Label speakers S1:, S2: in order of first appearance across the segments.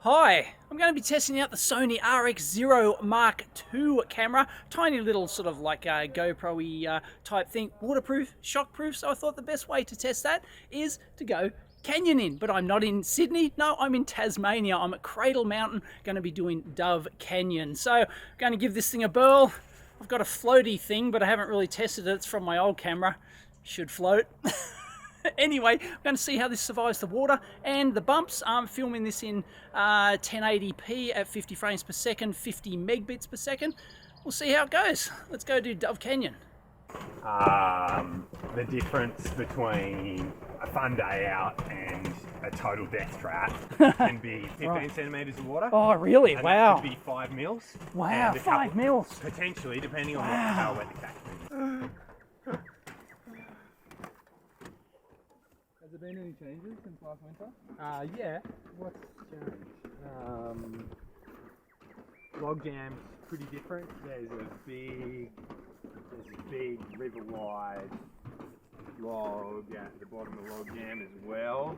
S1: Hi, I'm going to be testing out the Sony RX0 Mark II camera. Tiny little sort of like a GoPro-y type thing. Waterproof, shockproof, so I thought the best way to test that is to go canyoning. But I'm not in Sydney, no, I'm in Tasmania. I'm at Cradle Mountain, going to be doing Dove Canyon. So I'm going to give this thing a whirl. I've got a floaty thing, but I haven't really tested it. It's from my old camera. Should float. Anyway, I'm going to see how this survives the water and the bumps. I'm filming this in 1080p at 50 frames per second, 50 megabits per second. We'll see how it goes. Let's go do Dove Canyon.
S2: The difference between a fun day out and a total death trap can be 15 centimetres of water.
S1: Oh, really?
S2: And
S1: wow.
S2: That could be 5 mils.
S1: Wow, 5 mils.
S2: Potentially, depending on how wet the catchment is.
S3: Has there been any changes since last winter? Yeah. What's changed? Log jam's pretty different. There's a big river-wide log at the bottom of the log jam as well.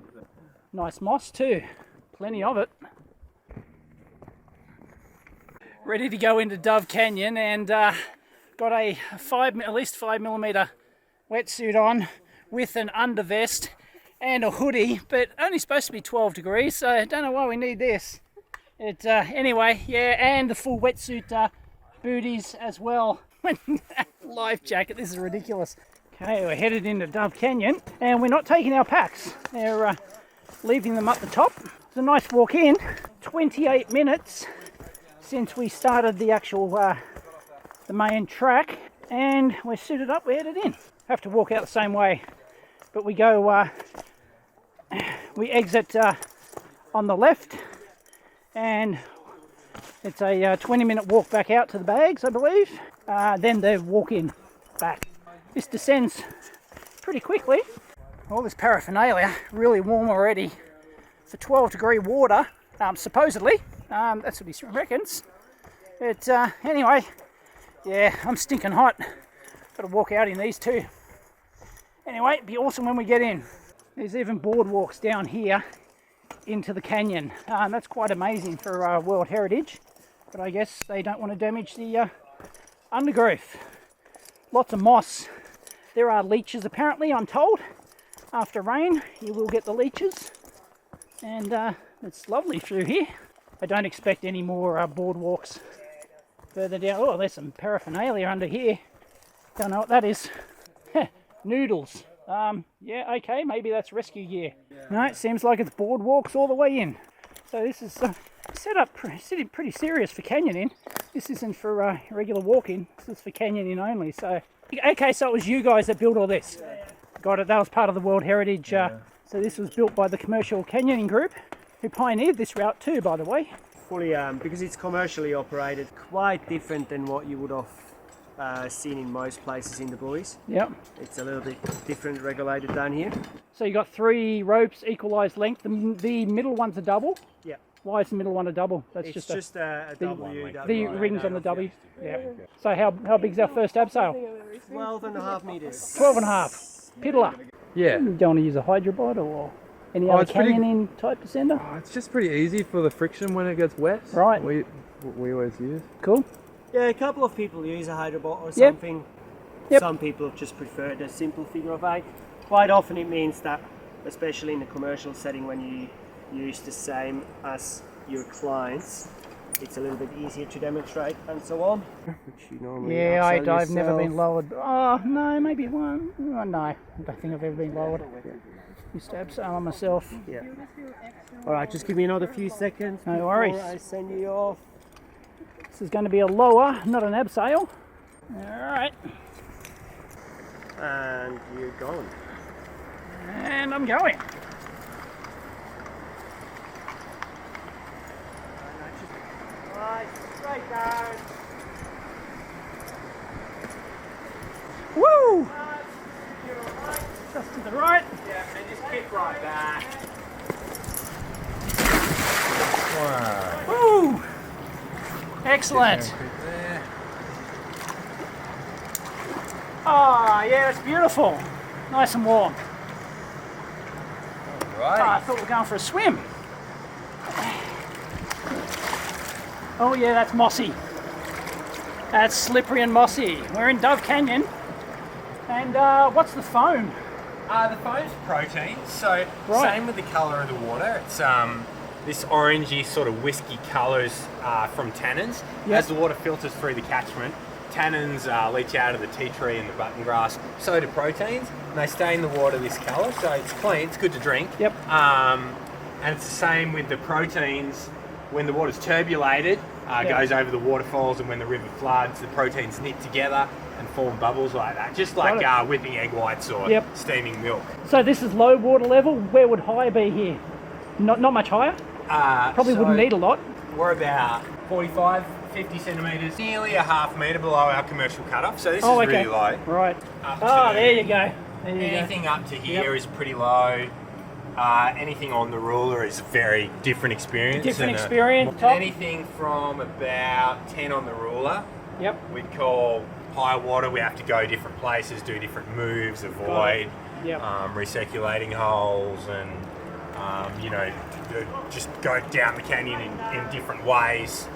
S1: Nice moss too. Plenty of it. Ready to go into Dove Canyon and got a at least 5mm wetsuit on with an undervest and a hoodie, but only supposed to be 12 degrees, so I don't know why we need this. Anyway, yeah, and the full wetsuit booties as well. Life jacket, this is ridiculous. Okay, we're headed into Dove Canyon, and we're not taking our packs. They're leaving them up the top. It's a nice walk in. 28 minutes since we started the actual, the main track, and we're suited up, we're headed in. Have to walk out the same way, but we go, we exit on the left, and it's a 20-minute walk back out to the bags, I believe. Then the walk in back. This descends pretty quickly. All this paraphernalia, really warm already for 12-degree water, supposedly. That's what he reckons. But anyway, yeah, I'm stinking hot. Got to walk out in these too. Anyway, it'd be awesome when we get in. There's even boardwalks down here into the canyon. That's quite amazing for World Heritage, but I guess they don't want to damage the undergrowth. Lots of moss. There are leeches apparently, I'm told. After rain, you will get the leeches, and it's lovely through here. I don't expect any more boardwalks further down. Oh, there's some paraphernalia under here. Don't know what that is. Noodles. Yeah, okay, maybe that's rescue gear. No, it seems like it's boardwalks all the way in. So this is set up pretty serious for canyoning. This isn't for regular walking. This is for canyoning only. So, okay, so it was you guys that built all this. Got it. That was part of the World Heritage. So this was built by the Commercial Canyoning Group, who pioneered this route too, by the way.
S4: Fully, because it's commercially operated, quite different than what you would have seen in most places in the buoys.
S1: Yep.
S4: It's a little bit different regulated down here.
S1: So you got 3 ropes, equalised length. The middle one's a double.
S4: Yeah.
S1: Why is the middle one a double? That's
S4: It's just a W.
S1: the rings on the W. Yeah. So how big's our first abseil?
S4: 12.5 metres.
S1: 12.5. Piddler.
S3: Yeah.
S1: You don't want to use a hydrobot or any other
S3: it's pretty-
S1: canyoning type descender?
S3: Oh, it's just pretty easy for the friction when it gets wet.
S1: Right.
S3: We always use.
S1: Cool.
S4: Yeah, a couple of people use a hydrobot or
S1: Yep.
S4: something.
S1: Yep.
S4: Some people just prefer the simple figure of 8. Quite often it means that, especially in the commercial setting, when you use the same as your clients, it's a little bit easier to demonstrate and so on. Which you normally
S1: Yeah,
S4: upsell
S1: I've never been
S4: yourself.
S1: lowered. Oh, no, maybe one. Oh, no, I don't think I've ever been lowered. Used to abseil myself.
S4: Yeah. Alright, just give me another few seconds
S1: No
S4: before
S1: worries.
S4: I send you off.
S1: This is going to be a lower, not an abseil. Alright.
S4: And you're going.
S1: And I'm going.
S4: Right, straight down.
S1: Woo! Just to the right.
S4: Yeah, and just kick right back.
S1: Woo! Excellent. Oh, yeah, it's beautiful. Nice and warm.
S3: Right.
S1: I thought we were going for a swim. Oh yeah, that's mossy. That's slippery and mossy. We're in Dove Canyon. And what's the foam?
S2: The foam's protein, so
S1: Right.
S2: same with the colour of the water. It's this orangey sort of whiskey colours from tannins.
S1: Yep.
S2: As the water filters through the catchment, tannins leach out of the tea tree and the button grass. So do proteins, and they stay in the water this colour. So it's clean, it's good to drink.
S1: Yep.
S2: And it's the same with the proteins. When the water's turbulated, goes over the waterfalls, and when the river floods, the proteins knit together and form bubbles like that, just like whipping egg whites or steaming milk.
S1: So this is low water level. Where would high be here? Not much higher? Probably wouldn't need a lot.
S2: We're about 45, 50 centimetres, nearly a half metre below our commercial cutoff, so this is
S1: okay.
S2: really low.
S1: Right.
S2: Up
S1: Oh,
S2: to-
S1: there you go. There you
S2: Anything up to here
S1: Yep.
S2: is pretty low. Anything on the ruler is a very different experience.
S1: Different
S2: and,
S1: experience, top.
S2: Anything from about 10 on the ruler,
S1: go. Yep.
S2: we'd call high water. We have to go different places, do different moves, avoid
S1: Yep.
S2: recirculating holes, and just go down the canyon in different ways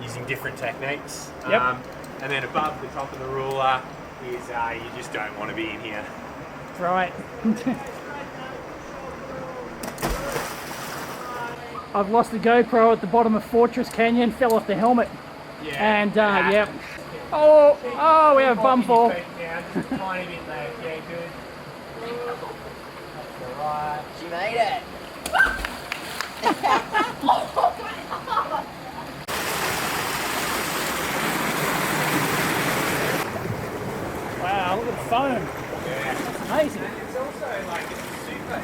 S2: using different techniques.
S1: Yep.
S2: And then above the top of the ruler is you just don't want to be in here.
S1: Right. I've lost the GoPro at the bottom of Fortress Canyon, fell off the helmet.
S2: Yeah.
S1: And yep. Oh, we have a bum fall.
S2: Just a tiny bit left. Yeah, good. That's alright.
S5: She made it.
S1: Wow, look at the foam.
S2: Yeah.
S1: That's amazing.
S2: It's also like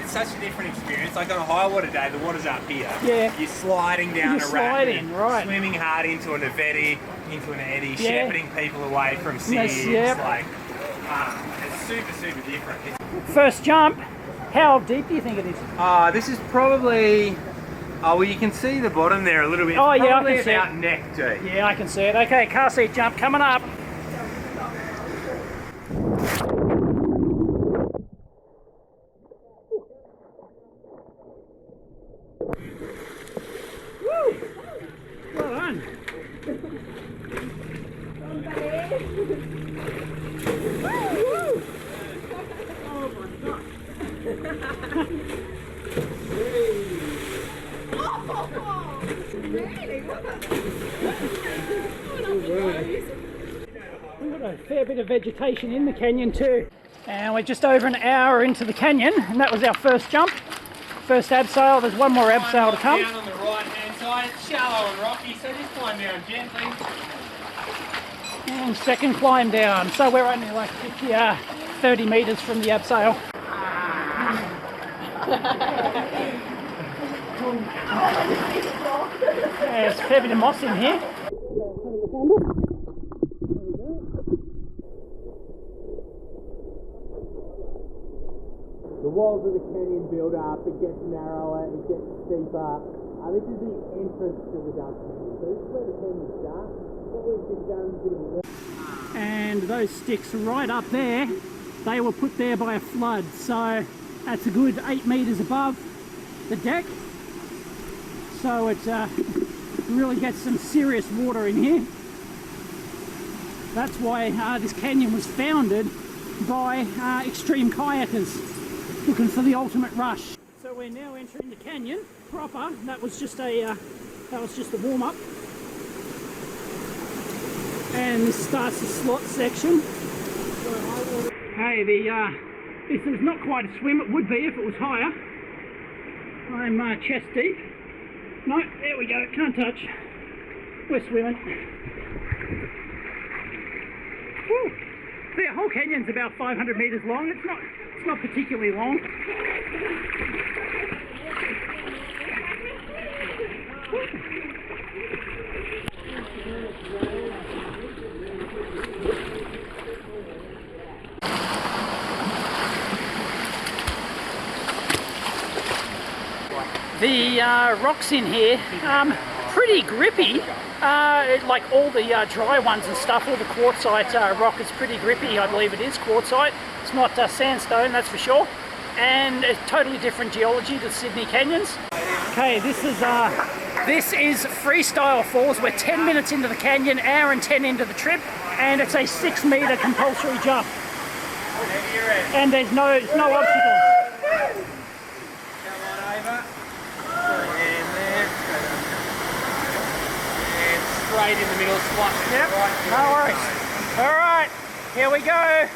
S2: it's such a different experience. Like on a high water day, the water's up here.
S1: Yeah.
S2: You're sliding down
S1: You're
S2: a rapid,
S1: sliding, right.
S2: swimming hard into an aveti, into an eddy,
S1: Yeah.
S2: shepherding people away from seas.
S1: Yep.
S2: Like, it's super, super different.
S1: First jump. How deep do you think it is?
S2: This is probably. Oh, well, you can see the bottom there a little bit.
S1: Oh, yeah, I
S2: Probably
S1: can see
S2: about
S1: it.
S2: neck deep.
S1: Yeah, I can see it. Okay, car seat jump coming up. Woo! Well done. Woo! We've got a fair bit of vegetation in the canyon too. And we're just over an hour into the canyon, and that was our first jump. First abseil, there's one more abseil to come.
S2: Down on the right hand side, it's shallow and rocky, so just climb down gently.
S1: And second climb down. So we're only like 30 metres from the abseil. There's a fair bit of moss in here.
S3: The walls of the canyon build up, it gets narrower, it gets steeper. This is the entrance to the Dove Canyon. So this is where the canyon starts. What we've just done is a bit of a
S1: And those sticks right up there, they were put there by a flood. So that's a good 8 metres above the deck. So it really gets some serious water in here. That's why this canyon was founded by extreme kayakers looking for the ultimate rush. So we're now entering the canyon proper. That was just a warm up. And this starts the slot section. Hey, this is not quite a swim. It would be if it was higher. I'm chest deep. No, there we go. Can't touch. We're swimming. Woo. The whole canyon's about 500 metres long. It's not particularly long. The rocks in here, pretty grippy. Like all the dry ones and stuff, all the quartzite rock is pretty grippy. I believe it is quartzite. It's not sandstone, that's for sure. And it's totally different geology to Sydney canyons. Okay, this is This is Freestyle Falls. We're 10 minutes into the canyon, hour and 10 into the trip, and it's a 6 metre compulsory jump. And there's no obstacles.
S3: Come on over. And there. And straight in the middle, splash.
S1: Yep,
S3: Right.
S1: no worries. All right, here we go.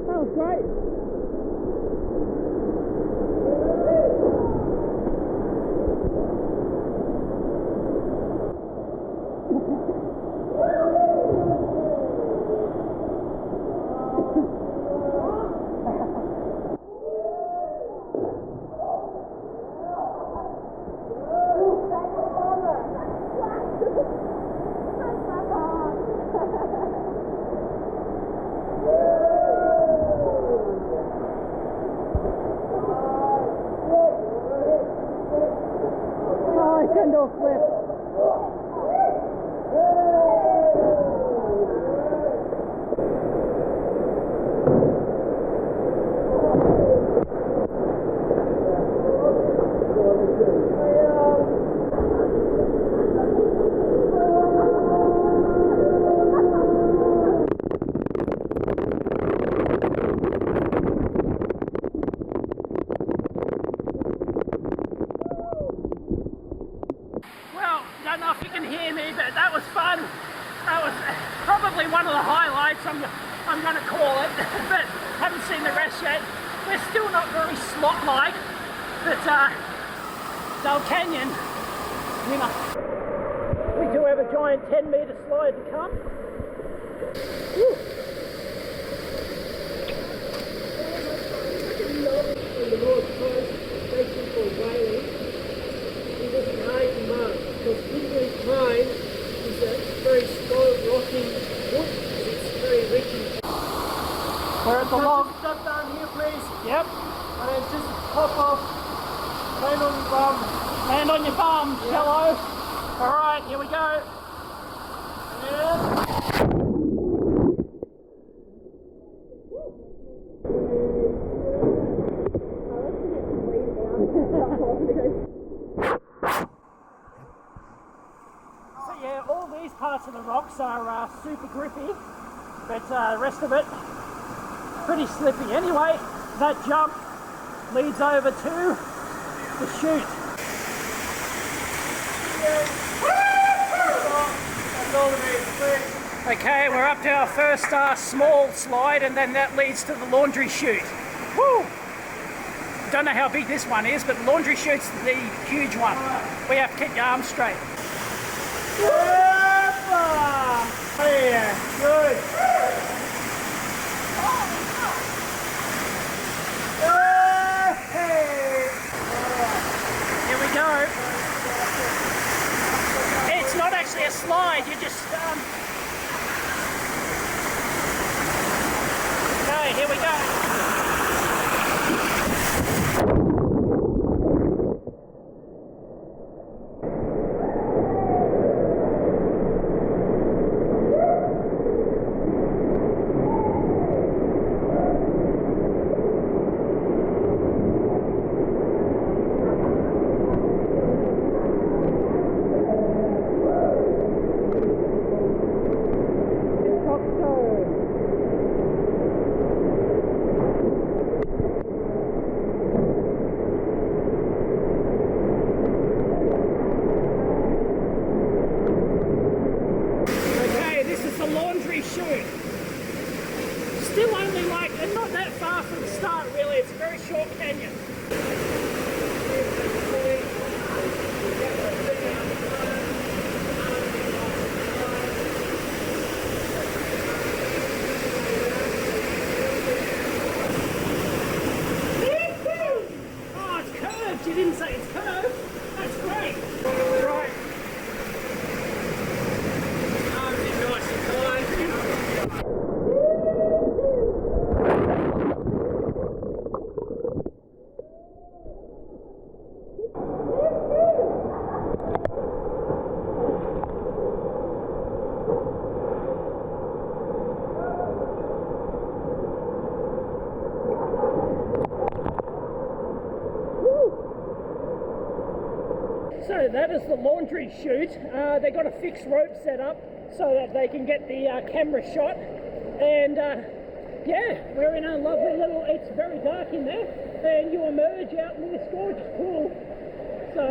S1: That was great. Send-off flip. Don't know if you can hear me, but that was fun. That was probably one of the highlights, I'm going to call it, but haven't seen the rest yet. We're still not very slot-like, but Dove Canyon, you know, we do have a giant 10-metre slide to come. Woo.
S4: On the north coast, especially for whaling, is just an high mark. Because Pingree Pine is a very slow rotting wood, and it's very rich in.
S1: We're at the log.
S4: Just stop down here, please.
S1: Yep.
S4: And then just hop off, land on your bum.
S1: Land on your bum, shallow. All right, here we go.
S4: Yeah.
S1: So yeah, all these parts of the rocks are super grippy, but the rest of it pretty slippy. Anyway, that jump leads over to the chute. Okay, we're up to our first small slide, and then that leads to the laundry chute. Woo! Don't know how big this one is, but the laundry chute's the huge one. We have to keep your arms straight.
S4: Yeah, good.
S1: Here we go. It's not actually a slide, you just okay, here we go. that is the laundry chute. They got a fixed rope set up so that they can get the camera shot. And yeah, we're in a lovely little, it's very dark in there, and you emerge out in this gorgeous pool. So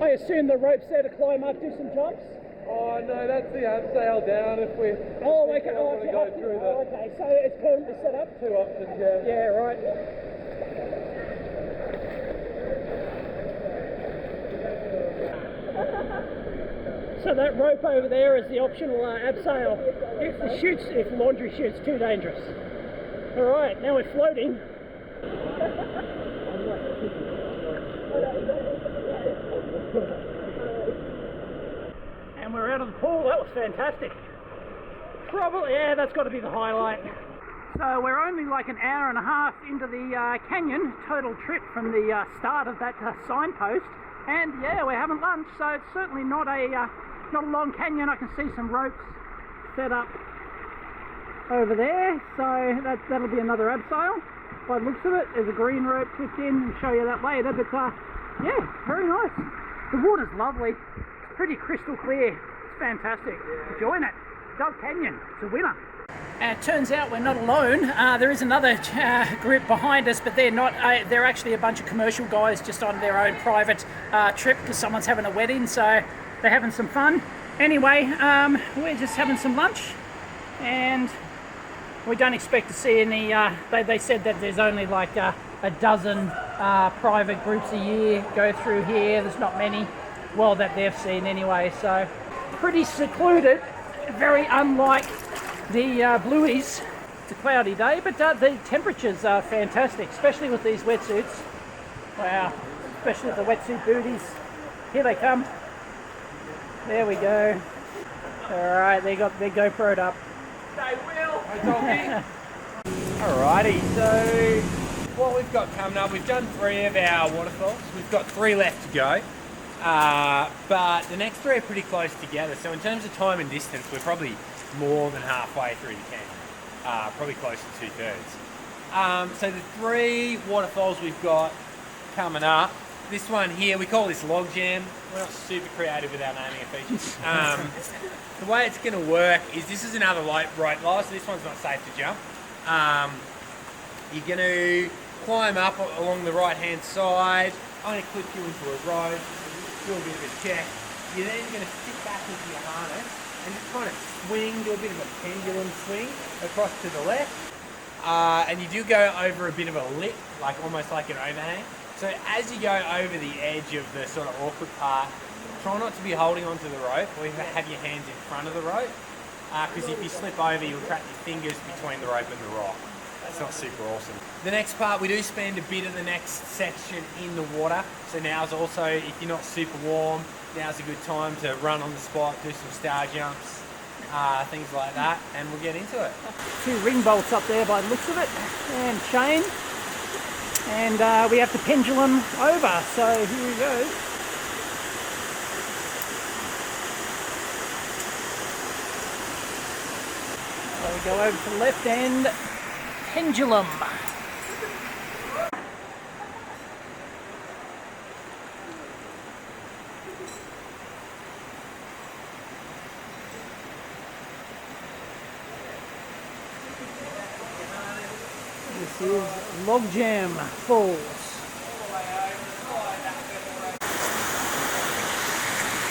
S1: I assume the rope's there to climb up, do some jumps.
S3: Oh no, that's the abseil down if we
S1: Okay.
S3: want to go through that.
S1: Okay, so it's permanently set up.
S3: 2 options, yeah.
S1: Yeah, right. So that rope over there is the optional abseil if laundry chute's too dangerous. All right, now we're floating. And we're out of the pool. That was fantastic. Probably, yeah, that's got to be the highlight. So we're only like an hour and a half into the canyon, total trip from the start of that signpost. And yeah, we're having lunch, so it's certainly not a long canyon. I can see some ropes set up over there, so that'll be another abseil. By the looks of it, there's a green rope clipped in. I'll show you that later, but yeah, very nice. The water's lovely. It's pretty crystal clear. It's fantastic. Enjoying it. Dove Canyon, it's a winner. And it turns out we're not alone. There is another group behind us, but they're not. They're actually a bunch of commercial guys just on their own private trip because someone's having a wedding, so they're having some fun. Anyway, we're just having some lunch, and we don't expect to see any. They said that there's only like a dozen private groups a year go through here. There's not many, well, that they've seen anyway. So pretty secluded, very unlike the Blueies. It's a cloudy day, but the temperatures are fantastic, especially with these wetsuits. Wow, especially with the wetsuit booties. Here they come. There we go. All right, they got their GoPro'd up.
S2: They will. Alrighty, so what we've got coming up, we've done 3 of our waterfalls. We've got 3 left to go. But the next 3 are pretty close together. So in terms of time and distance, we're probably more than halfway through the canyon. Probably close to 2/3. So the 3 waterfalls we've got coming up. This one here, we call this log jam. We're not super creative with our naming of features. The way it's going to work is this is another rope line, so this one's not safe to jump. You're going to climb up along the right hand side. I'm going to clip you into a rope, do a bit of a check. You're then going to sit back into your harness and just kind of swing, do a bit of a pendulum swing across to the left. And you do go over a bit of a lip, like almost like an overhang. So as you go over the edge of the sort of awkward part, try not to be holding onto the rope or even have your hands in front of the rope, because if you slip over, you'll trap your fingers between the rope and the rock. That's not super awesome. The next part, we do spend a bit of the next section in the water. So now's also, if you're not super warm, now's a good time to run on the spot, do some star jumps, things like that, and we'll get into it.
S1: 2 ring bolts up there by the looks of it, and chain. And we have to pendulum over, so here we go. So we go over to the left end, pendulum. This is Log Jam Falls.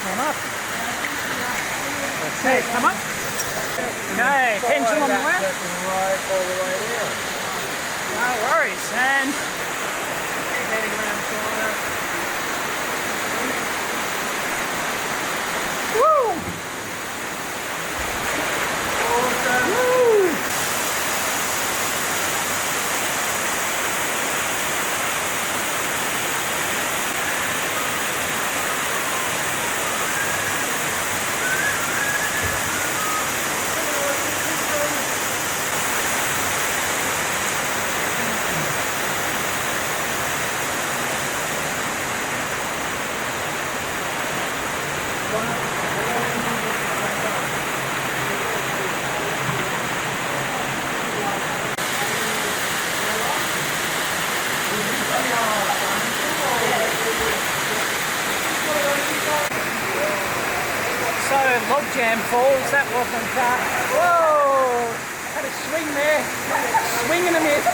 S1: Come up. Okay, come up. Okay, pendulum left. No worries, and heading around the corner. Woo! Awesome. Woo! Logjam Falls. That wasn't, whoa, had a swing there, swing and a miss.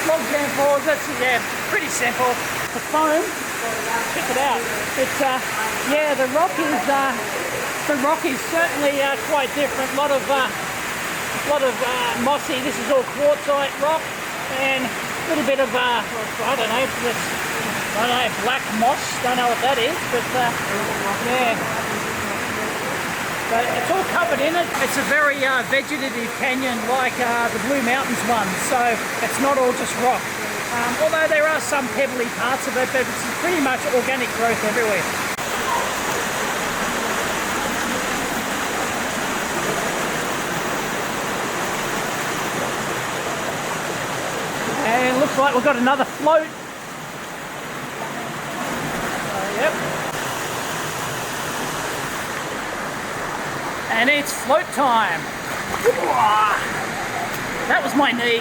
S1: Logjam Falls, that's, yeah, pretty simple. The foam, check it out. It's, yeah, the rock is certainly quite different. A lot of mossy. This is all quartzite rock, and a little bit of, I don't know, black moss. Don't know what that is, but yeah. But it's all covered in it. It's a very vegetative canyon, like the Blue Mountains one. So it's not all just rock. Although there are some pebbly parts of it, but it's pretty much organic growth everywhere. And it looks like we've got another float. Yep. And it's float time. That was my knee.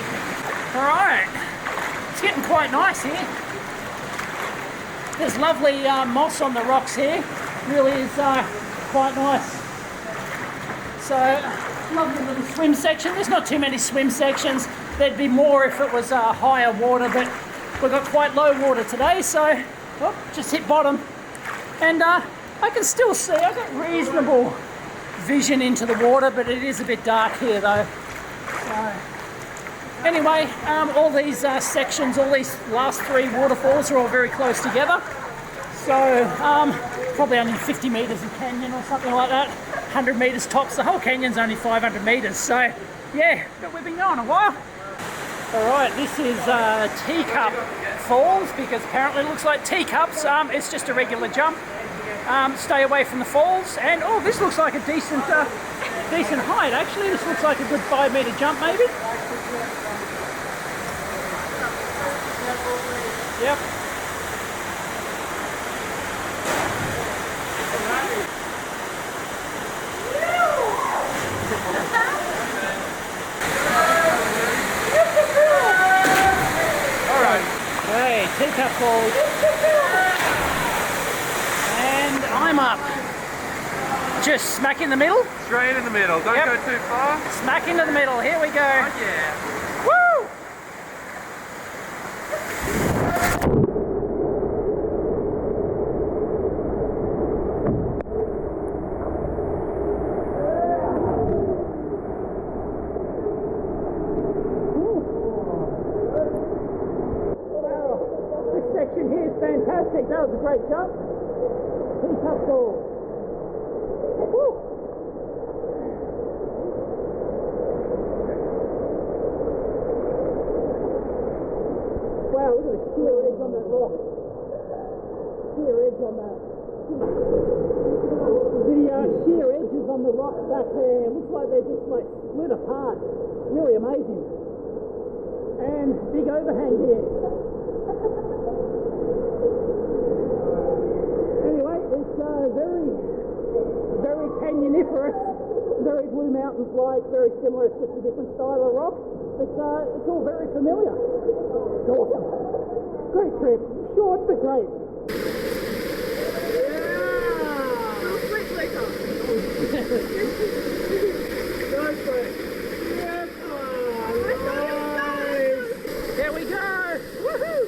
S1: Alright. It's getting quite nice here. There's lovely moss on the rocks here. Really is quite nice. So, lovely little swim section. There's not too many swim sections. There'd be more if it was higher water, but we've got quite low water today, so just hit bottom. And I can still see, I've got reasonable vision into the water, but it is a bit dark here though. So, anyway, all these sections, all these last three waterfalls are all very close together. So probably only 50 metres a canyon or something like that. 100 metres tops. The whole canyon's only 500 metres. So yeah, but we've been going a while. Alright, this is Teacup Falls, because apparently it looks like teacups. It's just a regular jump. Stay away from the falls. And oh, this looks like a decent height actually. This looks like a good 5 metre jump maybe. Yep. Hey, Teacup Falls. And I'm up. Just smack in the middle.
S5: Straight in the middle, don't go too far.
S1: Smack into the middle, here we go.
S5: Oh yeah.
S1: Woo! Here is fantastic. That was a great jump. Teacup Falls. Woo! Wow, look at the sheer edge on that rock. Sheer edge on that. The sheer edges on the rock back there, it looks like they're just like split apart. Really amazing. And big overhang here. Anyway, it's very canyoniferous, very Blue Mountains-like, very similar. It's just a different style of rock. It's all very familiar. It's awesome. Great trip. Short but great. There we go. Woohoo!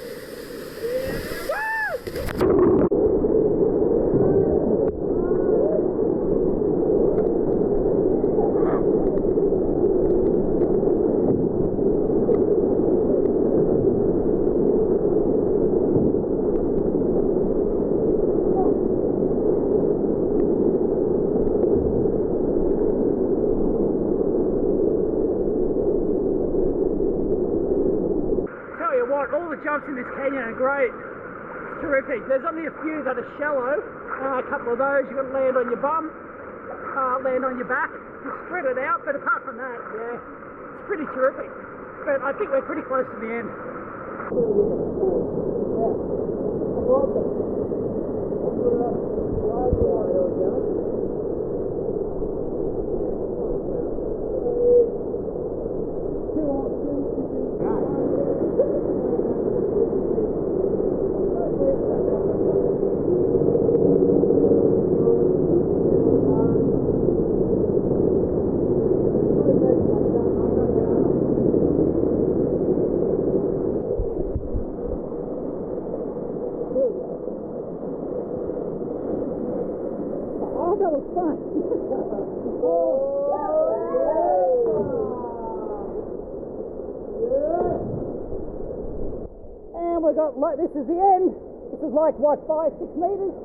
S1: All the jumps in this canyon are great. It's terrific. There's only a few that are shallow. A couple of those you've got to land on your bum, land on your back, just spread it out. But apart from that, yeah, it's pretty terrific. But I think we're pretty close to the end. Oh, that was fun. And we got, like, this is the end. This is like, what, 5, 6 meters?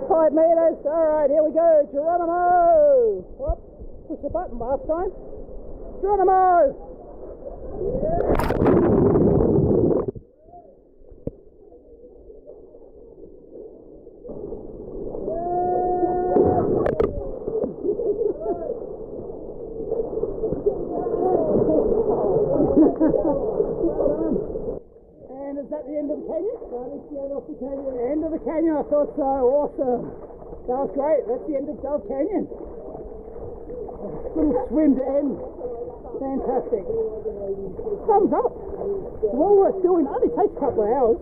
S1: 5 meters. All right, here we go. Geronimo. Whoop. Push the button last time. Geronimo. And is that the end of the canyon? That's the end of the canyon. End of the canyon, I thought so. Awesome. That was great. That's the end of Dove Canyon. Little swim to end. Fantastic. Thumbs up. Well worth doing. It only takes a couple of hours.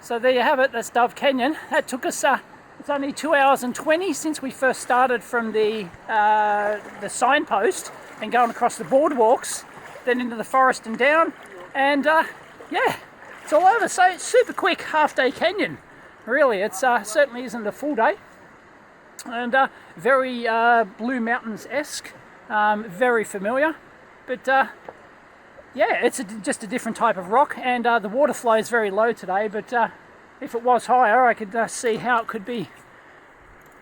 S1: So there you have it. That's Dove Canyon. That took us, it's only 2 hours and 20 since we first started from the signpost and going across the boardwalks, then into the forest and down. And yeah, it's all over. So it's super quick half-day canyon. Really, it certainly isn't a full day. And very Blue Mountains-esque, very familiar. But yeah, it's just a different type of rock, and the water flow is very low today, but if it was higher, I could see how it could be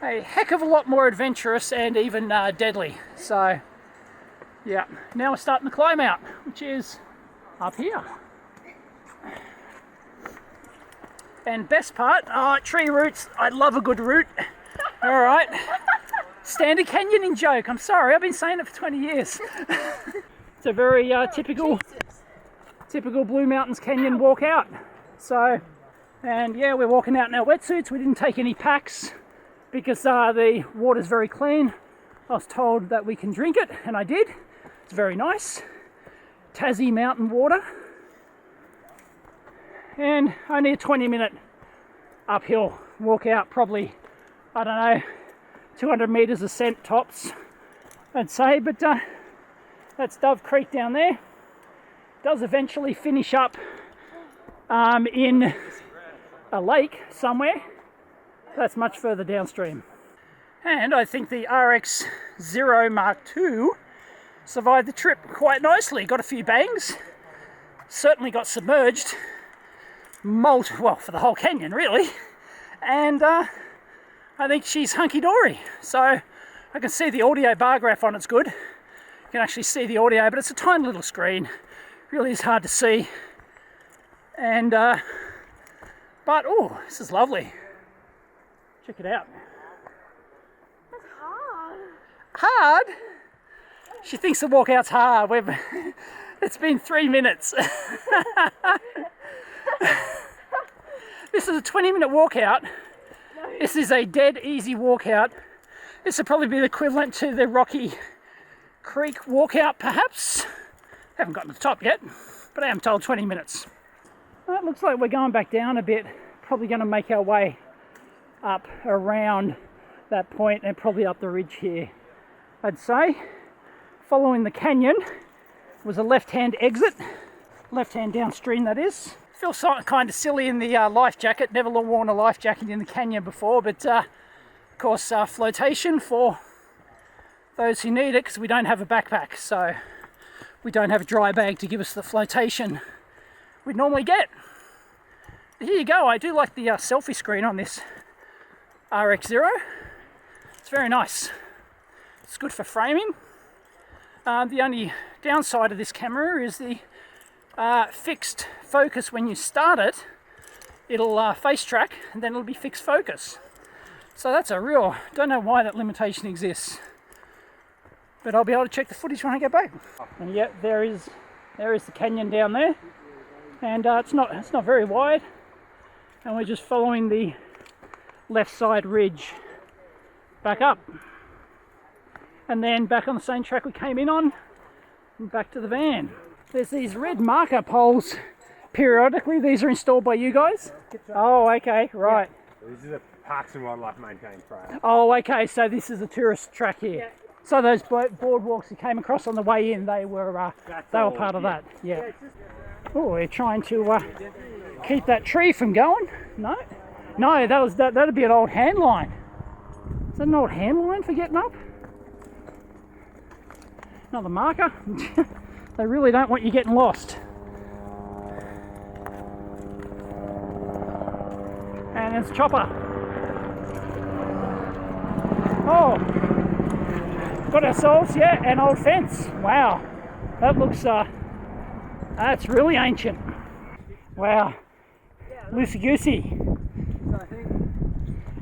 S1: a heck of a lot more adventurous and even deadly. So yeah, now we're starting to climb out, which is up here. And best part, tree roots. I love a good root. All right, standard canyoning joke. I'm sorry, I've been saying it for 20 years. It's a very typical Blue Mountains Canyon walkout. So, and yeah, we're walking out in our wetsuits. We didn't take any packs because the water's very clean. I was told that we can drink it, and I did. It's very nice. Tassie mountain water. And only a 20-minute uphill walkout, probably, I don't know, 200 meters ascent tops, I'd say, but that's Dove Creek down there. Does eventually finish up in a lake somewhere. That's much further downstream. And I think the RX-0 Mark II survived the trip quite nicely. Got a few bangs, certainly got submerged, well, for the whole canyon really. And I think she's hunky-dory. So I can see the audio bar graph on it's good. You can actually see the audio, but it's a tiny little screen. Really is hard to see. And but oh, this is lovely. Check it out.
S6: That's hard.
S1: Hard? She thinks the walkout's hard. It's been 3 minutes. This is a 20-minute walkout. This is a dead easy walkout. This would probably be the equivalent to the Rocky Creek walkout, perhaps. Haven't gotten to the top yet, but I am told 20 minutes. Well, it looks like we're going back down a bit. Probably going to make our way up around that point and probably up the ridge here. I'd say following the canyon was a left-hand exit, left-hand downstream that is. Feels kind of silly in the life jacket. Never worn a life jacket in the canyon before, but of course flotation for those who need it, because we don't have a backpack, so we don't have a dry bag to give us the flotation we'd normally get. But here you go. I do like the selfie screen on this RX-0. It's very nice. It's good for framing. The only downside of this camera is the fixed focus. When you start it, it'll face track and then it'll be fixed focus. So that's a real, don't know why that limitation exists, but I'll be able to check the footage when I get back. And yeah, there is the canyon down there, and it's not very wide, and we're just following the left side ridge back up, and then back on the same track we came in on, and back to the van. There's these red marker poles periodically. These are installed by you guys? Oh, okay, right.
S2: This is a Parks and Wildlife maintained trail.
S1: Oh, okay, so this is a tourist track here. Yeah. So those boardwalks you came across on the way in, they were part of that. Yeah. Oh, we're trying to keep that tree from going. No, that'd be an old hand line. that an old hand line for getting up? Another marker. They really don't want you getting lost. And it's Chopper. Oh, got ourselves, yeah, an old fence. Wow, that looks, that's really ancient. Wow, loosey-goosey.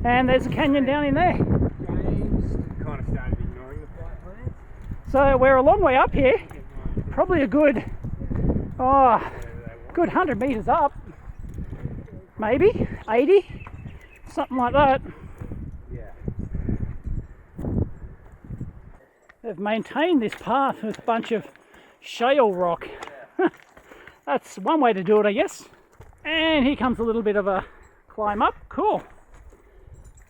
S1: And there's a canyon down in there.
S2: Kind of started ignoring the flight plan.
S1: So we're a long way up here. Probably a good, good 100 meters up. Maybe 80, something like that.
S2: Yeah.
S1: They've maintained this path with a bunch of shale rock. That's one way to do it, I guess. And here comes a little bit of a climb up. Cool.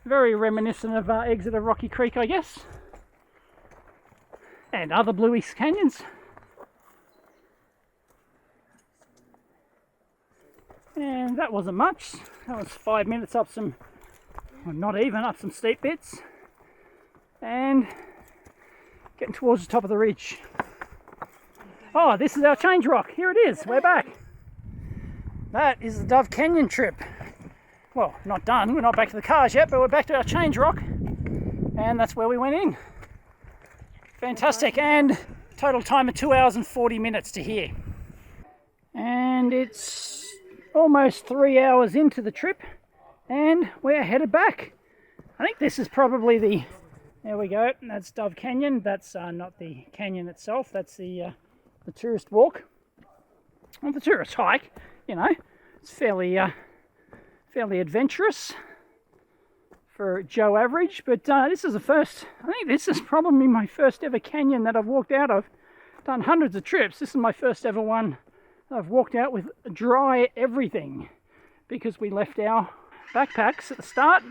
S1: Very reminiscent of exit of Rocky Creek, I guess. And other Blue East canyons. And that wasn't much. That was 5 minutes up some, well, not even, up some steep bits. And getting towards the top of the ridge. Oh, this is our change rock. Here it is. We're back. That is the Dove Canyon trip. Well, not done. We're not back to the cars yet, but we're back to our change rock. And that's where we went in. Fantastic. And total time of 2 hours and 40 minutes to here. And it's almost 3 hours into the trip. And we're headed back. I think this is probably the... There we go. That's Dove Canyon. That's not the canyon itself. That's the tourist walk. Well, the tourist hike, you know. It's fairly adventurous for Joe Average, but this is the first, I think this is probably my first ever canyon that I've walked out of. Done hundreds of trips. This is my first ever one that I've walked out with dry everything, because we left our backpacks at the start,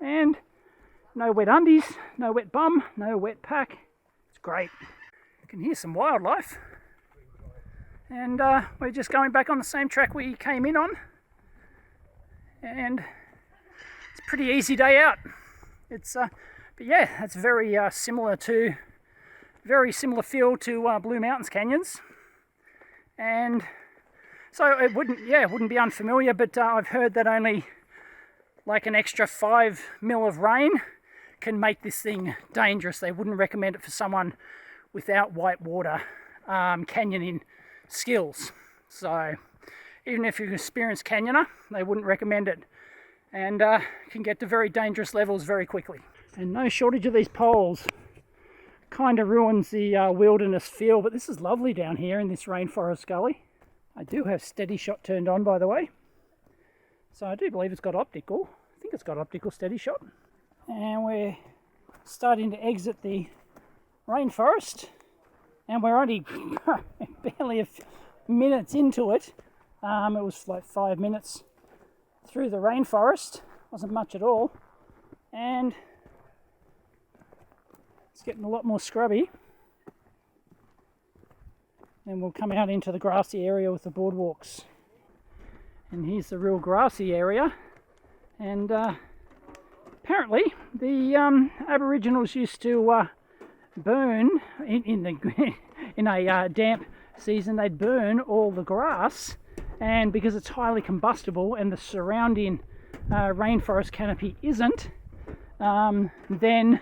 S1: and no wet undies, no wet bum, no wet pack. It's great. You can hear some wildlife. And we're just going back on the same track we came in on. And it's a pretty easy day out. It's but yeah, it's very similar feel to Blue Mountains canyons, and so it wouldn't be unfamiliar. But I've heard that only like an extra 5 mil of rain can make this thing dangerous. They wouldn't recommend it for someone without whitewater canyoning skills. So even if you're an experienced canyoner, they wouldn't recommend it, and can get to very dangerous levels very quickly. And no shortage of these poles. Kind of ruins the wilderness feel, but this is lovely down here in this rainforest gully. I do have steady shot turned on, by the way, so I do believe it's got optical. I think it's got optical steady shot. And we're starting to exit the rainforest, and we're only barely a few minutes into it. It was like 5 minutes through the rainforest. Wasn't much at all, and it's getting a lot more scrubby. Then we'll come out into the grassy area with the boardwalks. And here's the real grassy area. And apparently the Aboriginals used to burn in a damp season. They'd burn all the grass, and because it's highly combustible and the surrounding rainforest canopy isn't, then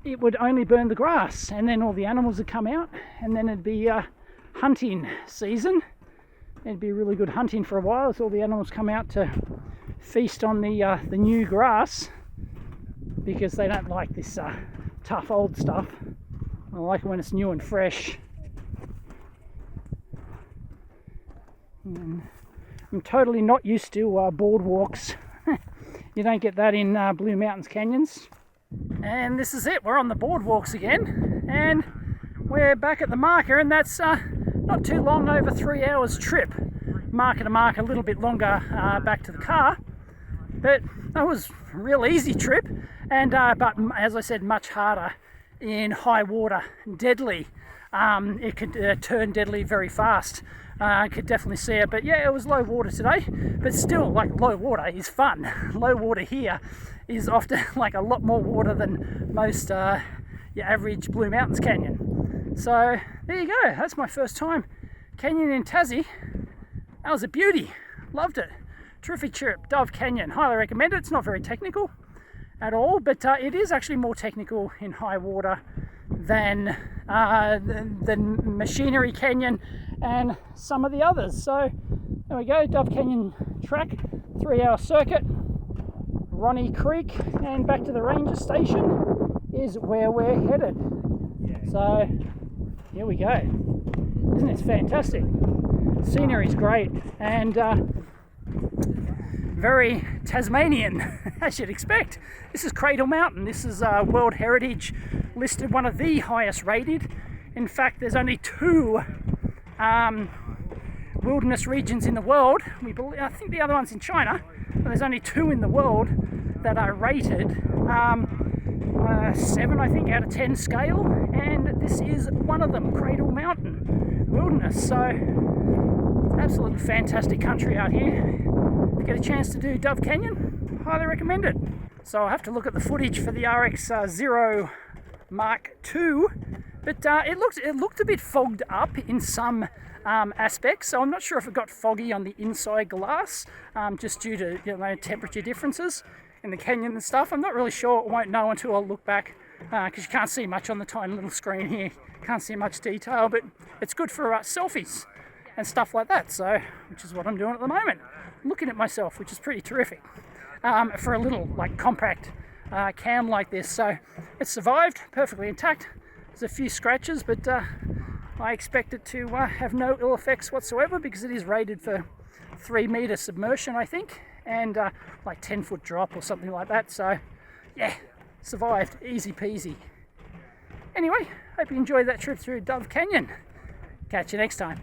S1: it would only burn the grass, and then all the animals would come out, and then it'd be hunting season. It'd be really good hunting for a while as all the animals come out to feast on the new grass, because they don't like this tough old stuff. They like it when it's new and fresh. And I'm totally not used to boardwalks. You don't get that in Blue Mountains canyons. And this is it, we're on the boardwalks again, and we're back at the marker, and that's not too long, over 3 hours trip, marker to marker, a little bit longer back to the car, but that was a real easy trip, and but as I said, much harder in high water, deadly. It could turn deadly very fast. I could definitely see it, but yeah, it was low water today, but still, like, low water is fun. Low water here is often like a lot more water than most your average Blue Mountains canyon. So there you go, that's my first time canyon in Tassie. That was a beauty, loved it. Terrific trip, Dove Canyon, highly recommend it. It's not very technical at all, but it is actually more technical in high water than Machinery Canyon and some of the others. So there we go, Dove Canyon track, 3-hour circuit, Ronnie Creek, and back to the ranger station is where we're headed. So here we go. Isn't it fantastic? Scenery's great, and very Tasmanian, as you'd expect. This is Cradle Mountain. This is World Heritage listed, one of the highest rated. In fact, there's only 2 wilderness regions in the world. I think the other one's in China, but there's only 2 in the world that are rated 7, I think, out of 10 scale, and this is one of them, Cradle Mountain Wilderness. So absolutely fantastic country out here. If you get a chance to do Dove Canyon, highly recommend it. So I'll have to look at the footage for the RX-0 Mark II, but it looked a bit fogged up in some aspects, so I'm not sure if it got foggy on the inside glass, just due to, you know, temperature differences in the canyon and stuff. I'm not really sure. I won't know until I look back, because you can't see much on the tiny little screen here. Can't see much detail, but it's good for selfies and stuff like that. So, which is what I'm doing at the moment, looking at myself, which is pretty terrific for a little like compact cam like this. So it survived perfectly intact. There's a few scratches, but I expect it to have no ill effects whatsoever, because it is rated for 3-meter submersion, I think, and like 10-foot drop or something like that. So yeah, survived, easy peasy. Anyway, hope you enjoyed that trip through Dove Canyon. Catch you next time.